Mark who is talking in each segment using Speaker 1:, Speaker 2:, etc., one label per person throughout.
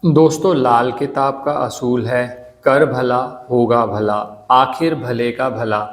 Speaker 1: दोस्तों, लाल किताब का असूल है, कर भला होगा भला, आखिर भले का भला।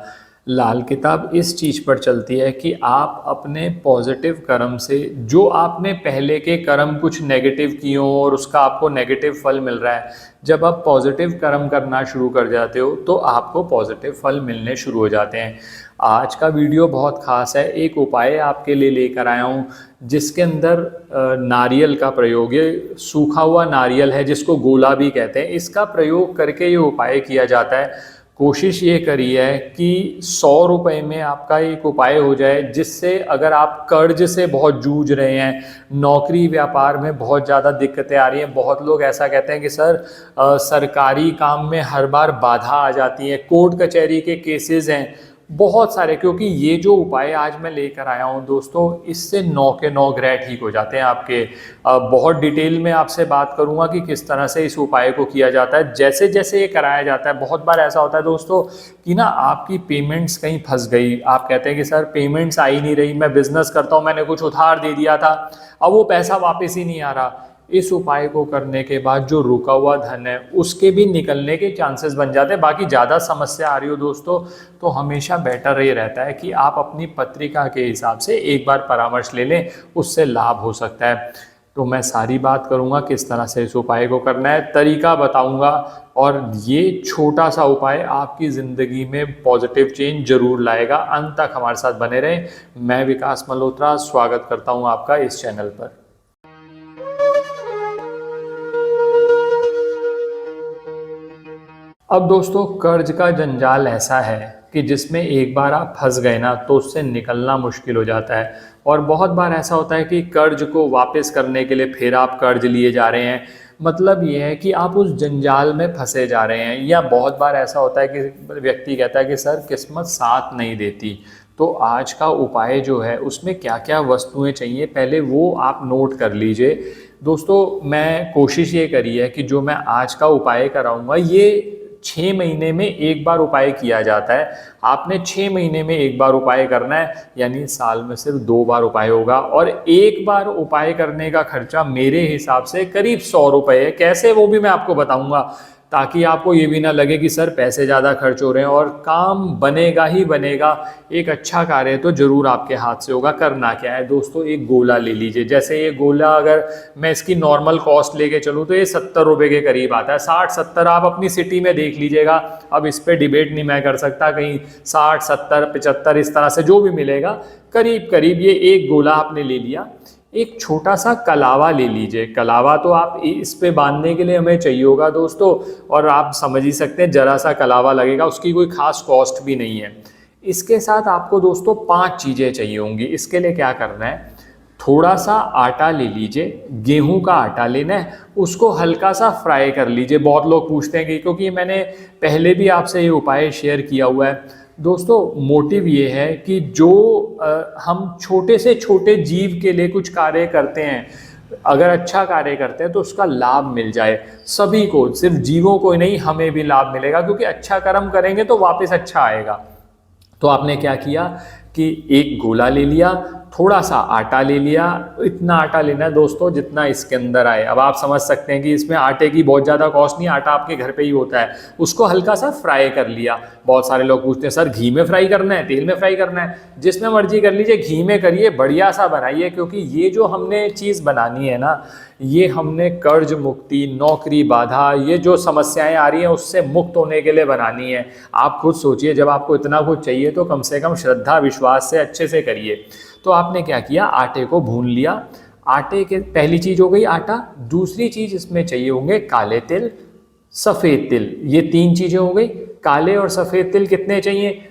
Speaker 1: लाल किताब इस चीज़ पर चलती है कि आप अपने पॉजिटिव कर्म से, जो आपने पहले के कर्म कुछ नेगेटिव किए हो और उसका आपको नेगेटिव फल मिल रहा है, जब आप पॉजिटिव कर्म करना शुरू कर जाते हो तो आपको पॉजिटिव फल मिलने शुरू हो जाते हैं। आज का वीडियो बहुत ख़ास है। एक उपाय आपके लिए लेकर आया हूँ जिसके अंदर नारियल का प्रयोग, ये सूखा हुआ नारियल है जिसको गोला भी कहते हैं, इसका प्रयोग करके ये उपाय किया जाता है। कोशिश ये करी है कि 100 रुपये में आपका एक उपाय हो जाए, जिससे अगर आप कर्ज से बहुत जूझ रहे हैं, नौकरी व्यापार में बहुत ज़्यादा दिक्कतें आ रही हैं। बहुत लोग ऐसा कहते हैं कि सर सरकारी काम में हर बार बाधा आ जाती है, कोर्ट कचहरी के केसेस हैं बहुत सारे। क्योंकि ये जो उपाय आज मैं लेकर आया हूँ दोस्तों, इससे 9 के 9 ग्रह ठीक हो जाते हैं आपके। बहुत डिटेल में आपसे बात करूँगा कि किस तरह से इस उपाय को किया जाता है, जैसे जैसे ये कराया जाता है। बहुत बार ऐसा होता है दोस्तों कि ना आपकी पेमेंट्स कहीं फंस गई, आप कहते हैं कि सर पेमेंट्स आ ही नहीं रही, मैं बिज़नेस करता हूँ, मैंने कुछ उधार दे दिया था, अब वो पैसा वापस ही नहीं आ रहा। इस उपाय को करने के बाद जो रुका हुआ धन है उसके भी निकलने के चांसेस बन जाते हैं। बाकी ज़्यादा समस्या आ रही हो दोस्तों तो हमेशा बेटर ये रहता है कि आप अपनी पत्रिका के हिसाब से एक बार परामर्श ले लें, उससे लाभ हो सकता है। तो मैं सारी बात करूंगा किस तरह से इस उपाय को करना है, तरीका बताऊंगा, और ये छोटा सा उपाय आपकी ज़िंदगी में पॉजिटिव चेंज जरूर लाएगा। अंत तक हमारे साथ बने रहें। मैं विकास मल्होत्रा स्वागत करता हूँ आपका इस चैनल पर। अब दोस्तों, कर्ज का जंजाल ऐसा है कि जिसमें एक बार आप फंस गए ना तो उससे निकलना मुश्किल हो जाता है। और बहुत बार ऐसा होता है कि कर्ज को वापस करने के लिए फिर आप कर्ज लिए जा रहे हैं। मतलब ये है कि आप उस जंजाल में फंसे जा रहे हैं। या बहुत बार ऐसा होता है कि व्यक्ति कहता है कि सर किस्मत साथ नहीं देती। तो आज का उपाय जो है उसमें क्या क्या वस्तुएं चाहिए, पहले वो आप नोट कर लीजिए। दोस्तों, मैं कोशिश ये करी है कि जो मैं आज का उपाय कराऊंगा ये 6 महीने में एक बार उपाय किया जाता है। आपने 6 महीने में एक बार उपाय करना है, यानी साल में सिर्फ 2 बार उपाय होगा। और एक बार उपाय करने का खर्चा मेरे हिसाब से करीब 100 रुपये है। कैसे, वो भी मैं आपको बताऊंगा, ताकि आपको ये भी ना लगे कि सर पैसे ज़्यादा खर्च हो रहे हैं। और काम बनेगा ही बनेगा, एक अच्छा कार्य तो ज़रूर आपके हाथ से होगा। करना क्या है दोस्तों, एक गोला ले लीजिए। जैसे ये गोला अगर मैं इसकी नॉर्मल कॉस्ट लेके चलूँ तो ये 70 रुपये के करीब आता है। 60-70 आप अपनी सिटी में देख लीजिएगा। अब इस पर डिबेट नहीं मैं कर सकता, कहीं 60-70-75 इस तरह से जो भी मिलेगा, करीब करीब ये एक गोला आपने ले लिया। एक छोटा सा कलावा ले लीजिए। कलावा तो आप इस पे बांधने के लिए हमें चाहिए होगा दोस्तों, और आप समझ ही सकते हैं जरा सा कलावा लगेगा, उसकी कोई खास कॉस्ट भी नहीं है। इसके साथ आपको दोस्तों 5 चीज़ें चाहिए होंगी। इसके लिए क्या करना है, थोड़ा सा आटा ले लीजिए, गेहूं का आटा लेना है, उसको हल्का सा फ्राई कर लीजिए। बहुत लोग पूछते हैं कि, क्योंकि मैंने पहले भी आपसे ये उपाय शेयर किया हुआ है दोस्तों। मोटिव ये है कि जो हम छोटे से छोटे जीव के लिए कुछ कार्य करते हैं, अगर अच्छा कार्य करते हैं तो उसका लाभ मिल जाए सभी को, सिर्फ जीवों को ही नहीं, हमें भी लाभ मिलेगा। क्योंकि अच्छा कर्म करेंगे तो वापस अच्छा आएगा। तो आपने क्या किया कि एक गोला ले लिया, थोड़ा सा आटा ले लिया। इतना आटा लेना है दोस्तों जितना इसके अंदर आए। अब आप समझ सकते हैं कि इसमें आटे की बहुत ज़्यादा कॉस्ट नहीं, आटा आपके घर पे ही होता है। उसको हल्का सा फ्राई कर लिया। बहुत सारे लोग पूछते हैं सर घी में फ्राई करना है, तेल में फ्राई करना है, जिसमें मर्जी कर लीजिए, घी में करिए, बढ़िया सा बनाइए। क्योंकि ये जो हमने चीज़ बनानी है ना, ये हमने कर्ज मुक्ति, नौकरी बाधा, ये जो समस्याएं आ रही हैं उससे मुक्त होने के लिए बनानी है। आप खुद सोचिए, जब आपको इतना कुछ चाहिए तो कम से कम श्रद्धा विश्वास से अच्छे से करिए। तो आपने क्या किया, आटे को भून लिया। आटे के पहली चीज़ हो गई आटा। दूसरी चीज़ इसमें चाहिए होंगे काले तिल, सफ़ेद तिल। ये 3 चीज़ें हो गई। काले और सफ़ेद तिल कितने चाहिए,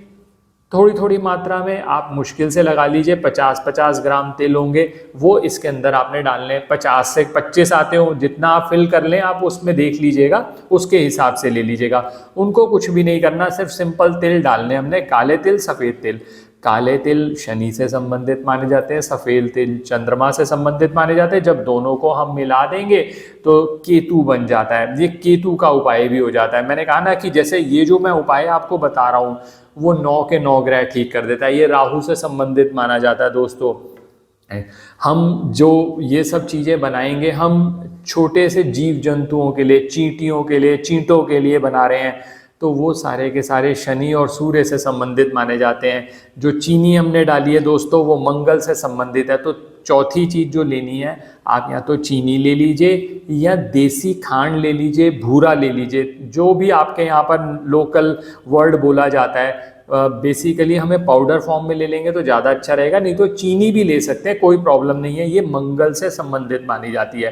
Speaker 1: थोड़ी थोड़ी मात्रा में, आप मुश्किल से लगा लीजिए 50-50 ग्राम तिल होंगे, वो इसके अंदर आपने डालने। 50 से 25 आते हो, जितना आप फिल कर लें आप उसमें देख लीजिएगा, उसके हिसाब से ले लीजिएगा। उनको कुछ भी नहीं करना, सिर्फ सिंपल तिल डालने हमने, काले तिल सफ़ेद तिल। काले तिल शनि से संबंधित माने जाते हैं, सफ़ेद तिल चंद्रमा से संबंधित माने जाते हैं। जब दोनों को हम मिला देंगे तो केतु बन जाता है, ये केतु का उपाय भी हो जाता है। मैंने कहा ना कि जैसे ये जो मैं उपाय आपको बता रहा हूँ वो 9 के 9 ग्रह ठीक कर देता है। ये राहु से संबंधित माना जाता है दोस्तों। है। हम जो ये सब चीज़ें बनाएंगे हम छोटे से जीव जंतुओं के लिए, चींटियों के लिए, चींटों के लिए बना रहे हैं, तो वो सारे के सारे शनि और सूर्य से संबंधित माने जाते हैं। जो चीनी हमने डाली है दोस्तों वो मंगल से संबंधित है। तो चौथी चीज़ जो लेनी है, आप या तो चीनी ले लीजिए या देसी खांड ले लीजिए, भूरा ले लीजिए, जो भी आपके यहाँ पर लोकल वर्ड बोला जाता है। बेसिकली हमें पाउडर फॉर्म में ले लेंगे तो ज़्यादा अच्छा रहेगा, नहीं तो चीनी भी ले सकते हैं, कोई प्रॉब्लम नहीं है। ये मंगल से संबंधित मानी जाती है।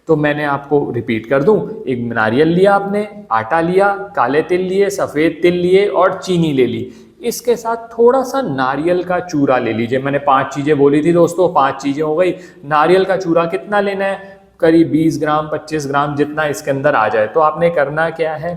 Speaker 1: तो मैंने आपको रिपीट कर दूं, एक नारियल लिया आपने, आटा लिया, काले तिल लिए, सफ़ेद तिल लिए और चीनी ले ली। इसके साथ थोड़ा सा नारियल का चूरा ले लीजिए। मैंने 5 चीज़ें बोली थी दोस्तों, 5 चीज़ें हो गई। नारियल का चूरा कितना लेना है? करीब 20 ग्राम 25 ग्राम, जितना इसके अंदर आ जाए। तो आपने करना क्या है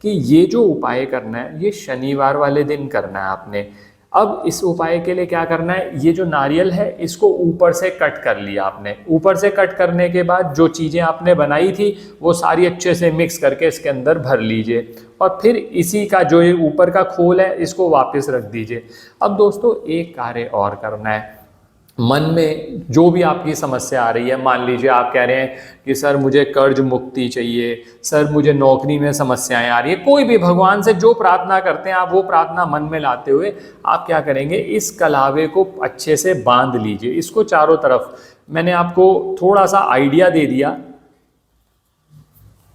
Speaker 1: कि ये जो उपाय करना है ये शनिवार वाले दिन करना है आपने। अब इस उपाय के लिए क्या करना है, ये जो नारियल है इसको ऊपर से कट कर लिया आपने। ऊपर से कट करने के बाद जो चीज़ें आपने बनाई थी वो सारी अच्छे से मिक्स करके इसके अंदर भर लीजिए और फिर इसी का जो ये ऊपर का खोल है इसको वापस रख दीजिए। अब दोस्तों एक कार्य और करना है। मन में जो भी आपकी समस्या आ रही है, मान लीजिए आप कह रहे हैं कि सर मुझे कर्ज मुक्ति चाहिए, सर मुझे नौकरी में समस्याएं आ रही है, कोई भी भगवान से जो प्रार्थना करते हैं आप वो प्रार्थना मन में लाते हुए आप क्या करेंगे, इस कलावे को अच्छे से बांध लीजिए, इसको चारों तरफ। मैंने आपको थोड़ा सा आइडिया दे दिया।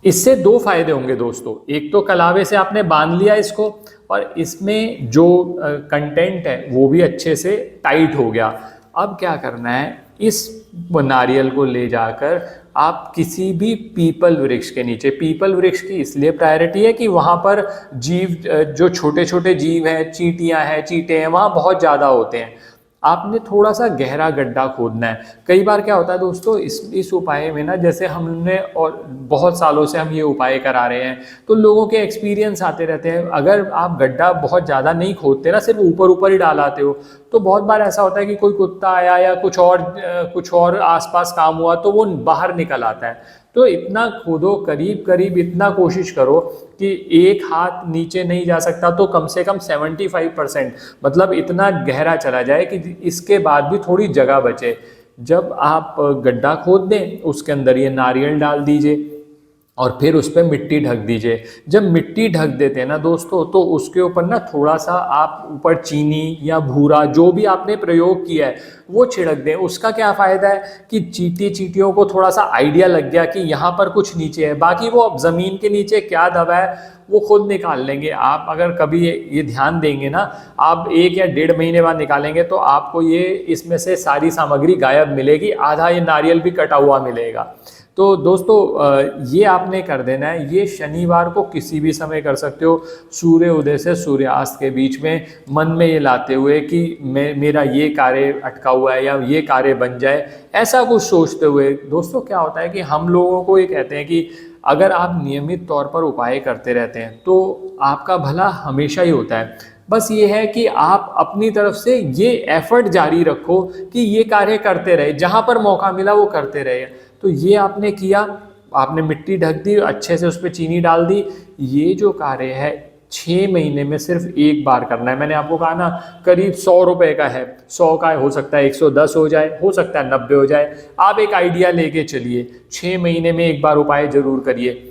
Speaker 1: इससे 2 फायदे होंगे दोस्तों। एक तो कलावे से आपने बांध लिया इसको और इसमें जो कंटेंट है वो भी अच्छे से टाइट हो गया। अब क्या करना है, इस नारियल को ले जाकर आप किसी भी पीपल वृक्ष के नीचे, पीपल वृक्ष की इसलिए प्रायोरिटी है कि वहाँ पर जीव, जो छोटे छोटे जीव हैं, चींटियाँ हैं, चींटे हैं, वहाँ बहुत ज़्यादा होते हैं। आपने थोड़ा सा गहरा गड्ढा खोदना है। कई बार क्या होता है दोस्तों, इस उपाय में ना, जैसे हमने और बहुत सालों से हम ये उपाय करा रहे हैं तो लोगों के एक्सपीरियंस आते रहते हैं। अगर आप गड्ढा बहुत ज़्यादा नहीं खोदते ना, सिर्फ ऊपर ऊपर ही डालाते हो, तो बहुत बार ऐसा होता है कि कोई कुत्ता आया या कुछ और आसपास काम हुआ तो वो बाहर निकल आता है। तो इतना खोदो, करीब करीब इतना कोशिश करो कि एक हाथ नीचे नहीं जा सकता तो कम से कम 75%, मतलब इतना गहरा चला जाए कि इसके बाद भी थोड़ी जगह बचे। जब आप गड्ढा खोद दें उसके अंदर ये नारियल डाल दीजिए और फिर उस पर मिट्टी ढक दीजिए। जब मिट्टी ढक देते हैं ना दोस्तों, तो उसके ऊपर ना थोड़ा सा आप ऊपर चीनी या भूरा जो भी आपने प्रयोग किया है वो छिड़क दें। उसका क्या फ़ायदा है कि चींटियों को थोड़ा सा आइडिया लग गया कि यहाँ पर कुछ नीचे है, बाकी वो अब ज़मीन के नीचे क्या दबा है वो खुद निकाल लेंगे। आप अगर कभी ये ध्यान देंगे ना, आप 1 या 1.5 महीने बाद निकालेंगे तो आपको ये इसमें से सारी सामग्री गायब मिलेगी, आधा ये नारियल भी कटा हुआ मिलेगा। तो दोस्तों ये आपने कर देना है। ये शनिवार को किसी भी समय कर सकते हो, सूर्य उदय से सूर्यास्त के बीच में, मन में ये लाते हुए कि मेरा ये कार्य अटका हुआ है या ये कार्य बन जाए, ऐसा कुछ सोचते हुए। दोस्तों क्या होता है कि हम लोगों को ये कहते हैं कि अगर आप नियमित तौर पर उपाय करते रहते हैं तो आपका भला हमेशा ही होता है। बस ये है कि आप अपनी तरफ से ये एफर्ट जारी रखो कि ये कार्य करते रहे, जहाँ पर मौका मिला वो करते रहे। तो ये आपने किया, आपने मिट्टी ढक दी, अच्छे से उस पर चीनी डाल दी। ये जो कार्य है 6 महीने में सिर्फ एक बार करना है। मैंने आपको कहा ना करीब 100 रुपए का है, 100 का हो सकता है 110 हो जाए, हो सकता है 90 हो जाए। आप एक आइडिया लेके चलिए, 6 महीने में एक बार उपाय जरूर करिए।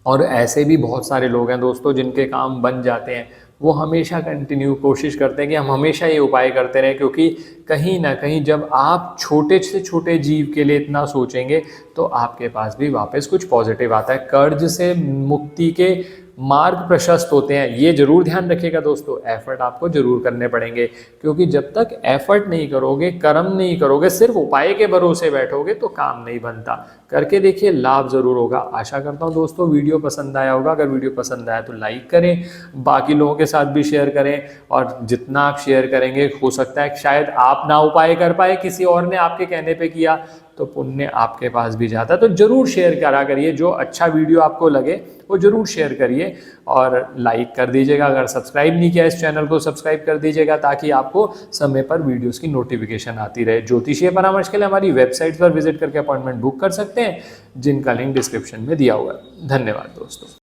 Speaker 1: और ऐसे भी बहुत सारे लोग हैं दोस्तों जिनके काम बन जाते हैं, वो हमेशा कंटिन्यू कोशिश करते हैं कि हम हमेशा ये उपाय करते रहें, क्योंकि कहीं ना कहीं जब आप छोटे से छोटे जीव के लिए इतना सोचेंगे तो आपके पास भी वापस कुछ पॉजिटिव आता है। कर्ज से मुक्ति के मार्ग प्रशस्त होते हैं, ये जरूर ध्यान रखिएगा दोस्तों। एफर्ट आपको जरूर करने पड़ेंगे, क्योंकि जब तक एफर्ट नहीं करोगे, कर्म नहीं करोगे, सिर्फ उपाय के भरोसे बैठोगे तो काम नहीं बनता। करके देखिए, लाभ जरूर होगा। आशा करता हूँ दोस्तों वीडियो पसंद आया होगा। अगर वीडियो पसंद आया तो लाइक करें, बाकी लोगों के साथ भी शेयर करें, और जितना आप शेयर करेंगे हो सकता है शायद आप ना उपाय कर पाए, किसी और ने आपके कहने पे किया तो पुण्य आपके पास भी जाता। तो जरूर शेयर करा करिए, जो अच्छा वीडियो आपको लगे वो जरूर शेयर करिए और लाइक कर दीजिएगा। अगर सब्सक्राइब नहीं किया इस चैनल को सब्सक्राइब कर दीजिएगा, ताकि आपको समय पर वीडियोस की नोटिफिकेशन आती रहे। ज्योतिषीय परामर्श के लिए हमारी वेबसाइट पर विजिट करके अपॉइंटमेंट बुक कर सकते हैं, जिनका लिंक डिस्क्रिप्शन में दिया हुआ है। धन्यवाद दोस्तों।